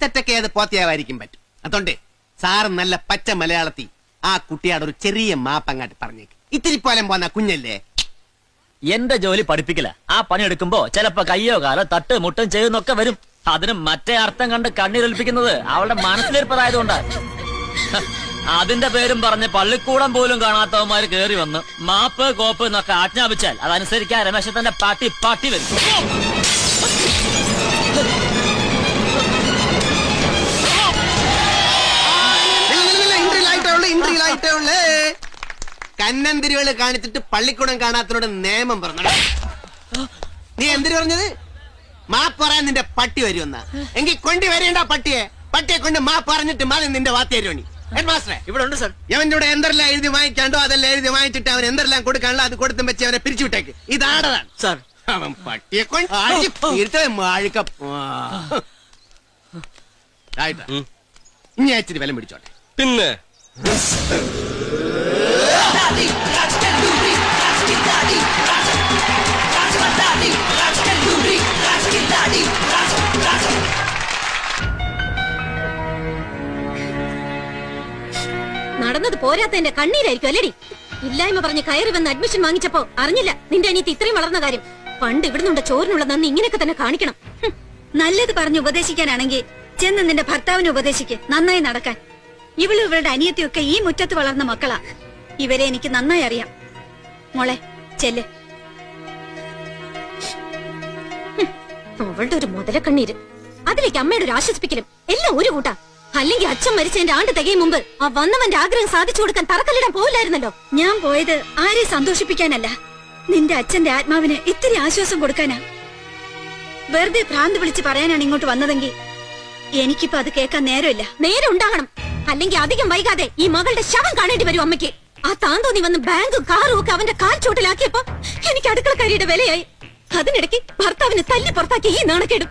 സെറ്റൊക്കെ അത് പോത്തിയാവായിരിക്കും പറ്റും. അതുകൊണ്ട് സാറ് നല്ല പച്ച മലയാളത്തിൽ ആ കുട്ടിയോട് ഒരു ചെറിയ മാപ്പങ്ങാട്ട് പറഞ്ഞേക്ക്. ഇത്തിരി പോലും പോന്ന കുഞ്ഞല്ലേ. എന്റെ ജോലി പഠിപ്പിക്കില്ല. ആ പണിയെടുക്കുമ്പോ ചിലപ്പോ കയ്യോ കാലോ തട്ട് മുട്ടും ചെയ്യുന്നൊക്കെ വരും. അതിന് മറ്റേ അർത്ഥം കണ്ട് കണ്ണീരൊലിപ്പിക്കുന്നത് അവളുടെ മനസ്സിലിരിപ്പതായതുകൊണ്ടാണ്. അതിന്റെ പേരും പറഞ്ഞ് പള്ളിക്കൂടം പോലും കാണാത്തവന്മാര് കേറി വന്ന് മാപ്പ് കോപ്പ് എന്നൊക്കെ ആജ്ഞാപിച്ചാൽ അതനുസരിക്കാൻ രമേശത്തിന്റെ പാട്ടി പാട്ടി വരും. കന്നന്തിരികള് കാണിച്ചിട്ട് പള്ളിക്കൂടം കാണാത്തതിനോട് നിയമം പറഞ്ഞു. നീ എന്തിനു പറഞ്ഞത്? മാപ്പ് പറയാൻ നിന്റെ പട്ടി വരുമെന്ന എങ്കിൽ കൊണ്ടി വരേണ്ട പട്ടിയെ കൊണ്ട് മാപ്പ് പറഞ്ഞിട്ട് മതി നിന്റെ വാത്തേരോണി. ഹെഡ് മാസ്റ്ററെ ഇവിടെ ഉണ്ട് സാർ. ഇവന്റെ എന്തെല്ലാം എഴുതി വാങ്ങിക്കാണ്ടോ അതെല്ലാം എഴുതി വാങ്ങിച്ചിട്ട് അവൻ എന്തെല്ലാം കൊടുക്കാണല്ലോ അത് കൊടുത്തും വെച്ച് അവനെ പിരിച്ചുവിട്ടേക്ക്. ഇതാടതാണ് സാർ. അവൻ പട്ടിയെ കൊണ്ട് ഇനി അയച്ചിട്ട് വില പിടിച്ചോട്ടെ. പിന്നെ നടന്നത് പോരാത്തതിന്റെ കണ്ണീരായിരിക്കും അല്ലേടി. ഇല്ലായ്മ പറഞ്ഞ് കയറി വന്ന് അഡ്മിഷൻ വാങ്ങിച്ചപ്പോ അറിഞ്ഞില്ല നിന്റെ അനിയത്തി ഇത്രയും വളർന്ന കാര്യം. പണ്ട് ഇവിടുന്നുണ്ട് ചോറിനുള്ള നന്ദി ഇങ്ങനെയൊക്കെ തന്നെ കാണിക്കണം. നല്ലത് പറഞ്ഞ് ഉപദേശിക്കാനാണെങ്കിൽ ചെന്ന് നിന്റെ ഭർത്താവിനെ ഉപദേശിക്ക് നന്നായി നടക്കാൻ. ഇവളുടെ അനിയത്തിയൊക്കെ ഈ മുറ്റത്ത് വളർന്ന മക്കളാ. ഇവരെ എനിക്ക് നന്നായി അറിയാം. മോളെ ചെല്ല്. അവളുടെ ഒരു മുതലക്കണ്ണീര്, അതിലേക്ക് അമ്മയുടെ ഒരു ആശ്വസിപ്പിക്കലും എല്ലാം ഒരു കൂട്ടാ. അല്ലെങ്കിൽ അച്ഛൻ മരിച്ചതിന്റെ ആണ്ട് തികയും മുമ്പ് ആ വന്നവന്റെ ആഗ്രഹം സാധിച്ചു കൊടുക്കാൻ തറക്കല്ലിടാൻ പോയില്ലായിരുന്നല്ലോ. ഞാൻ പോയത് ആരെ സന്തോഷിപ്പിക്കാനല്ല, നിന്റെ അച്ഛന്റെ ആത്മാവിന് ഇത്തിരി ആശ്വാസം കൊടുക്കാനാ. വെറുതെ ഭ്രാന്ത് വിളിച്ച് പറയാനാണ് ഇങ്ങോട്ട് വന്നതെങ്കിൽ എനിക്കിപ്പോ അത് കേൾക്കാൻ നേരമില്ല. നേരം ഉണ്ടാകണം, അല്ലെങ്കിൽ അധികം വൈകാതെ ഈ മകളുടെ ശവം കാണേണ്ടി വരും അമ്മയ്ക്ക്. ആ താന്തോന്നി വന്ന് ബാങ്കും കാറും ഒക്കെ അവന്റെ കാൽ ചോട്ടിലാക്കിയപ്പോ എനിക്ക് അടുക്കളക്കാരിയുടെ വിലയായി. അതിനിടയ്ക്ക് ഭർത്താവിന് തല്ലി പുറത്താക്കി ഈ നാണക്കേടും.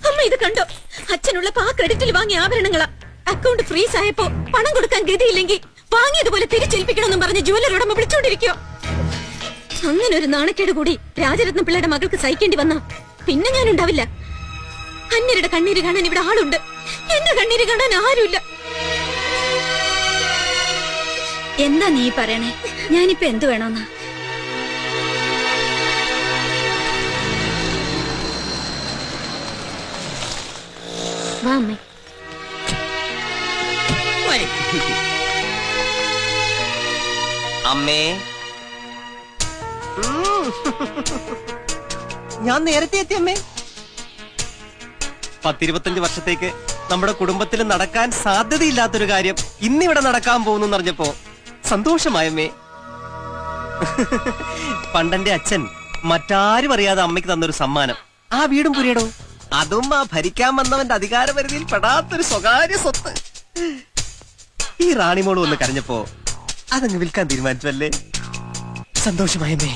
അമ്മ ഇത് കണ്ടോ? അച്ഛനുള്ളപ്പോ ആ ക്രെഡിറ്റിൽ വാങ്ങിയ ആഭരണങ്ങളാ. അക്കൗണ്ട് ഫ്രീസ് ആയപ്പോ പണം കൊടുക്കാൻ ഗതിയില്ലെങ്കിൽ വാങ്ങിയതുപോലെ തിരിച്ചേൽപ്പിക്കണമെന്നും പറഞ്ഞ് ജുവലർ ഉടമ വിളിച്ചോണ്ടിരിക്കോ. അങ്ങനെ ഒരു നാണക്കേട് കൂടി രാജരത്ന പിള്ളയുടെ മകൾക്ക് സഹിക്കേണ്ടി വന്ന പിന്നെ ഞാൻ ഉണ്ടാവില്ല. അന്യരുടെ കണ്ണീര് കാണാൻ ഇവിടെ ആളുണ്ട്, എന്റെ കണ്ണീര് കാണാൻ ആരുമില്ല. എന്താ നീ പറയണേ? ഞാനിപ്പോ എന്തു വേണമെന്നാ? വാ അമ്മേ. അമ്മേ, ഞാൻ നേരത്തെ എത്തി അമ്മേ. 10-25 വർഷത്തേക്ക് നമ്മുടെ കുടുംബത്തിൽ നടക്കാൻ സാധ്യതയില്ലാത്തൊരു കാര്യം ഇന്നിവിടെ നടക്കാൻ പോകുന്നു അറിഞ്ഞപ്പോ സന്തോഷമായമ്മേ. പണ്ടെന്റെ അച്ഛൻ മറ്റാരും അറിയാതെ അമ്മയ്ക്ക് തന്നൊരു സമ്മാനം ആ വീടും പുരയിടോ. അതും ആ ഭരിക്കാൻ വന്നവന്റെ അധികാരപരിധിയിൽ പെടാത്തൊരു സ്വകാര്യ സ്വത്ത്. ഈ റാണിമോള് ഒന്ന് കരഞ്ഞപ്പോ അതങ്ങ് വിൽക്കാൻ തീരുമാനിച്ചു അല്ലേ? സന്തോഷമായമ്മേ.